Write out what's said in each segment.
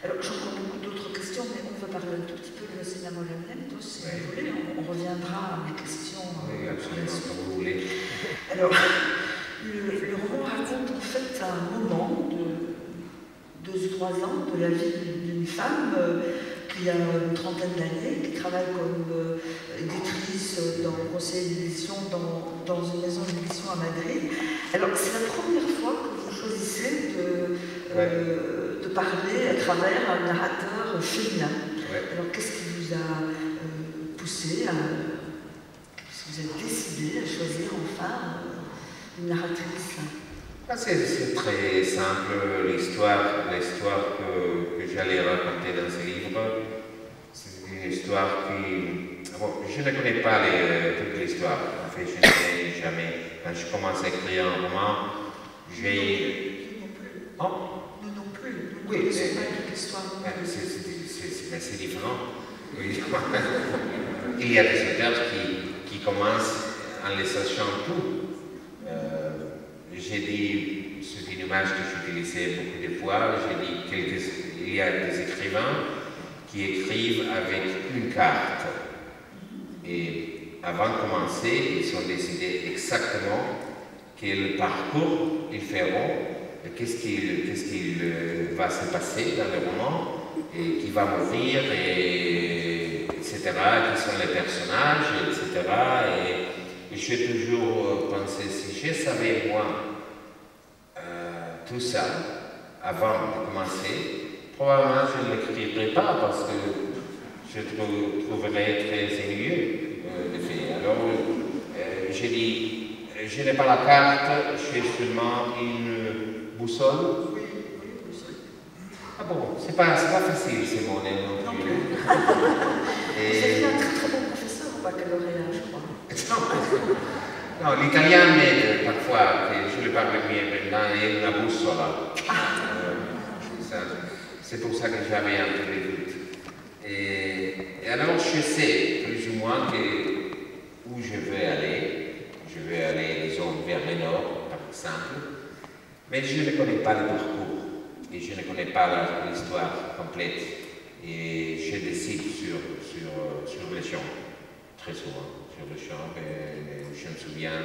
Alors, j'ai encore beaucoup d'autres questions, mais on va parler un tout petit peu de la cinéma movimento, si vous voulez. On reviendra à mes questions. Oui, absolument, comme vous voulez. Alors, le roman raconte en fait un moment de 2 ou 3 ans de la vie d'une femme qui a une trentaine d'années, qui travaille comme éditrice dans le conseil d'édition dans une maison d'édition à Madrid. Alors, c'est la première fois que vous choisissez de parler à travers un narrateur féminin. Ouais. Alors, qu'est-ce qui vous a poussé qu'est-ce que vous avez décidé à choisir enfin une narratrice? C'est très simple, l'histoire que j'allais raconter dans ce livre. C'est une histoire qui... Bon, je ne connais pas toute l'histoire. En fait, je n'ai jamais... Quand je commence à écrire un roman, j'ai... Oh? Nous non plus. Oui, c'est pas toute l'histoire. C'est différent. Oui. Il y a des auteurs qui commencent en les sachant tout. J'ai dit, c'est une image que j'utilisais beaucoup de fois, j'ai dit qu'il y a des écrivains qui écrivent avec une carte. Et avant de commencer, ils ont décidé exactement quel parcours ils feront, qu'est-ce qui va se passer dans le roman, et qui va mourir, etc., qui sont les personnages, etc. Et j'ai toujours pensé, si je savais moi tout ça avant de commencer, probablement je ne l'écrirais pas parce que je trouverais très ennuyeux de faire. Alors j'ai dit, je n'ai pas la carte, j'ai seulement une boussole. Ah bon, c'est pas facile ces mots non plus. Vous êtes un très bon professeur au baccalauréat, je crois. Non, l'italien m'aide parfois, je le parle mieux maintenant, et una bussola. C'est pour ça que j'avais un peu de doute. Et alors je sais plus ou moins où je veux aller. Je veux aller, disons, vers le nord, par exemple. Mais je ne connais pas le parcours. Et je ne connais pas l'histoire complète. Et je décide sur le champ, très souvent. Sur le champ, je me souviens,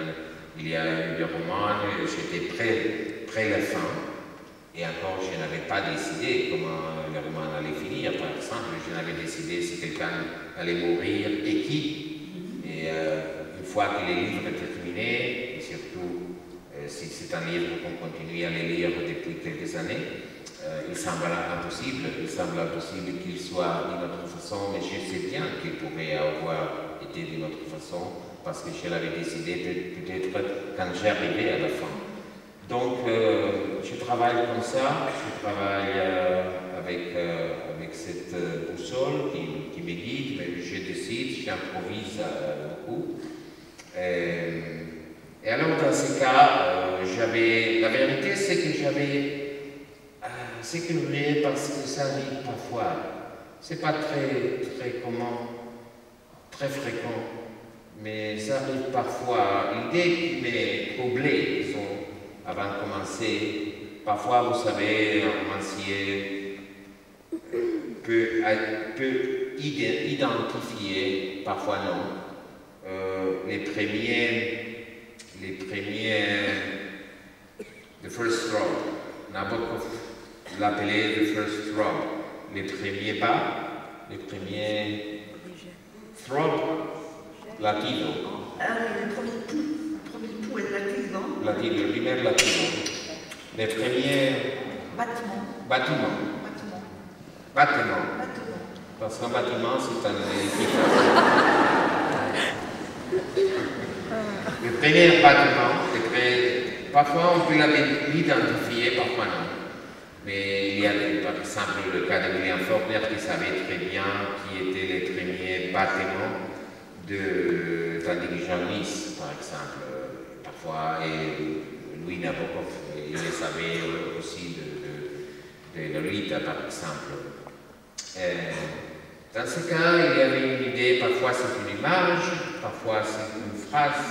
il y a eu des romans, j'étais près la fin, et encore je n'avais pas décidé comment le roman allait finir, par exemple, je n'avais décidé si quelqu'un allait mourir et qui. Et une fois que les livres étaient terminés, et surtout si c'est un livre qu'on continue à les lire depuis quelques années, il semble impossible qu'il soit d'une autre façon, mais je sais bien qu'il pourrait avoir été d'une autre façon, parce que je l'avais décidé peut-être quand j'arrivais à la fin. Donc, je travaille comme ça, je travaille avec cette boussole qui me guide, mais je décide, j'improvise beaucoup. Et alors, dans ce cas, la vérité, c'est que j'avais sécurisé parce que ça arrive parfois. C'est pas très commun, très fréquent, mais ça arrive parfois. L'idée qui m'est troublée, disons, avant de commencer, parfois, vous savez, un romancier peut identifier, parfois non, les premiers, the first throb. Nabokov l'appelait the first throb, les premiers pas, les premiers throb latino. Le premier pouls est latino. Latino, le premier latino. Les premiers bâtiments. Parce qu'un bâtiment, c'est un édifice. Le premier bâtiment, parfois on peut l'identifier, parfois non. Mais il y a par exemple le cas de William Faulkner qui savait très bien qui étaient les premiers bâtiments d'Individualis, par exemple. Parfois, et Louis Nabokov, il le savait aussi de Lolita, par exemple. Dans ce cas, il y avait une idée, parfois c'est une image, parfois c'est une phrase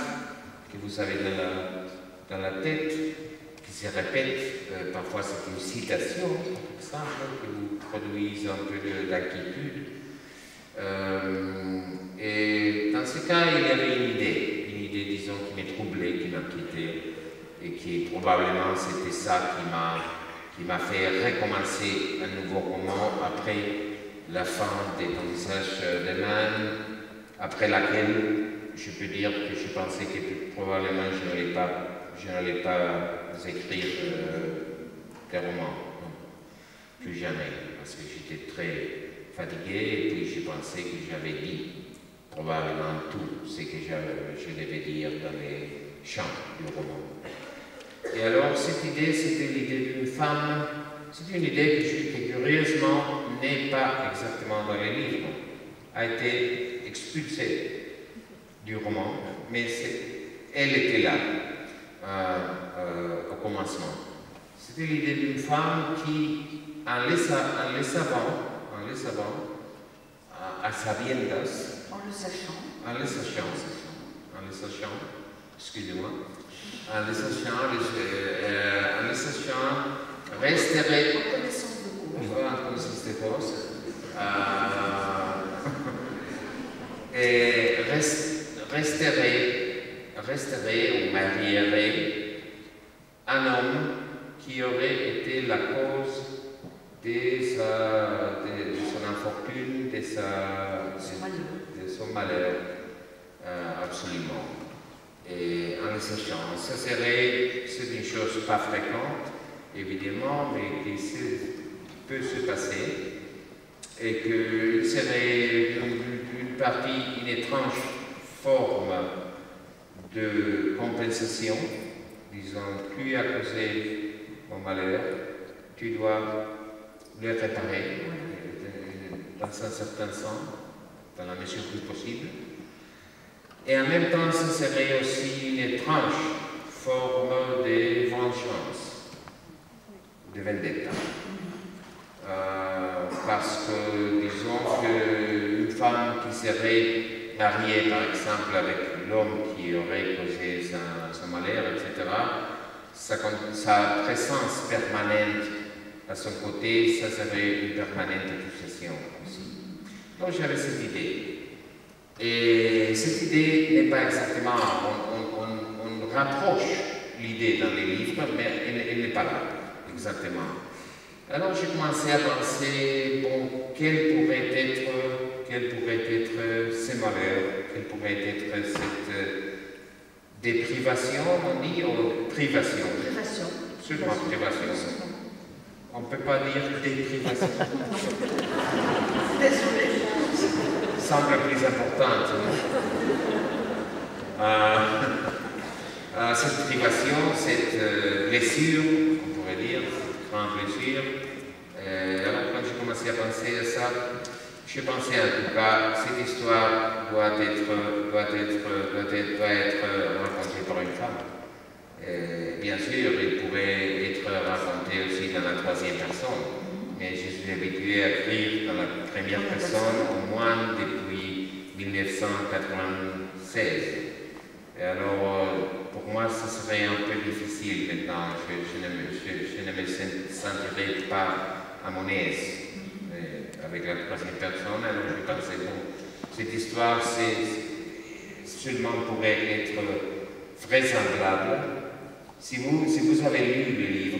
que vous avez dans la tête, qui se répète. Parfois c'est une citation, par exemple, qui vous produise un peu d'inquiétude. Et dans ce cas, il y avait une idée, disons, qui m'est troublée, qui m'inquiétait, et qui probablement c'était ça qui m'a fait recommencer un nouveau roman après la fin des Apprentissage de Man, après laquelle je peux dire que je pensais que probablement je n'allais pas écrire des romans, non, plus jamais, parce que j'étais très fatigué et puis je pensais que j'avais dit probablement tout ce que je devais dire dans les champs du roman. Et alors cette idée, c'était l'idée d'une femme, c'est une idée que curieusement n'est pas exactement dans les livres, a été expulsée du roman, mais elle était là au commencement. C'était l'idée d'une femme qui, en les savant, à sabiendas, en le sachant, excusez-moi, en le sachant, resterait en connaissance de cause, et resterait ou marierait un homme qui aurait été la cause de son infortune, de son malheur, absolument. Et en le sachant, c'est une chose pas fréquente, évidemment, mais qui peut se passer, et qu'il serait une étrange forme de compensation, disons, tu as causé mon malheur, tu dois le réparer, dans un certain sens, dans la mesure du possible. Et en même temps, ce serait aussi une étrange forme de vengeance, de vendetta. Parce que, disons qu'une femme qui serait mariée, par exemple, avec l'homme qui aurait causé son malheur, etc., sa présence permanente à son côté, ça serait une permanente accusation aussi. Donc j'avais cette idée. Et cette idée n'est pas exactement, on rapproche l'idée dans les livres, mais elle n'est pas là, exactement. Alors j'ai commencé à penser, bon, quel pourrait être ce malheur, quelle pourrait être cette déprivation, on dit, ou privation? Seulement privation. On ne peut pas dire déprivation. Désolé. Semble plus importante. Cette privation, cette blessure, on pourrait dire, cette grande blessure. Alors quand j'ai commencé à penser à ça, je pensais en tout cas que cette histoire doit être racontée par une femme. Bien sûr, il pourrait être raconté aussi dans la troisième personne, mais je suis habitué à écrire dans la première personne au moins depuis 1996. Et alors, pour moi, ce serait un peu difficile maintenant. Je ne me sentirais pas à mon aise avec la troisième personne. Alors, je pensais, bon, cette histoire, seulement pourrait être vraisemblable. Si vous avez lu le livre,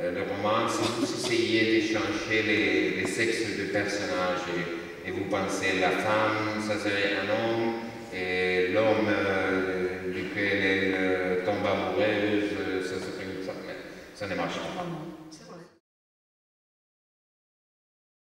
le roman, si vous essayez de changer les sexes de personnages et vous pensez la femme, ça serait un homme, et l'homme duquel elle tombe amoureuse, ça serait une femme. Ça ne marche pas.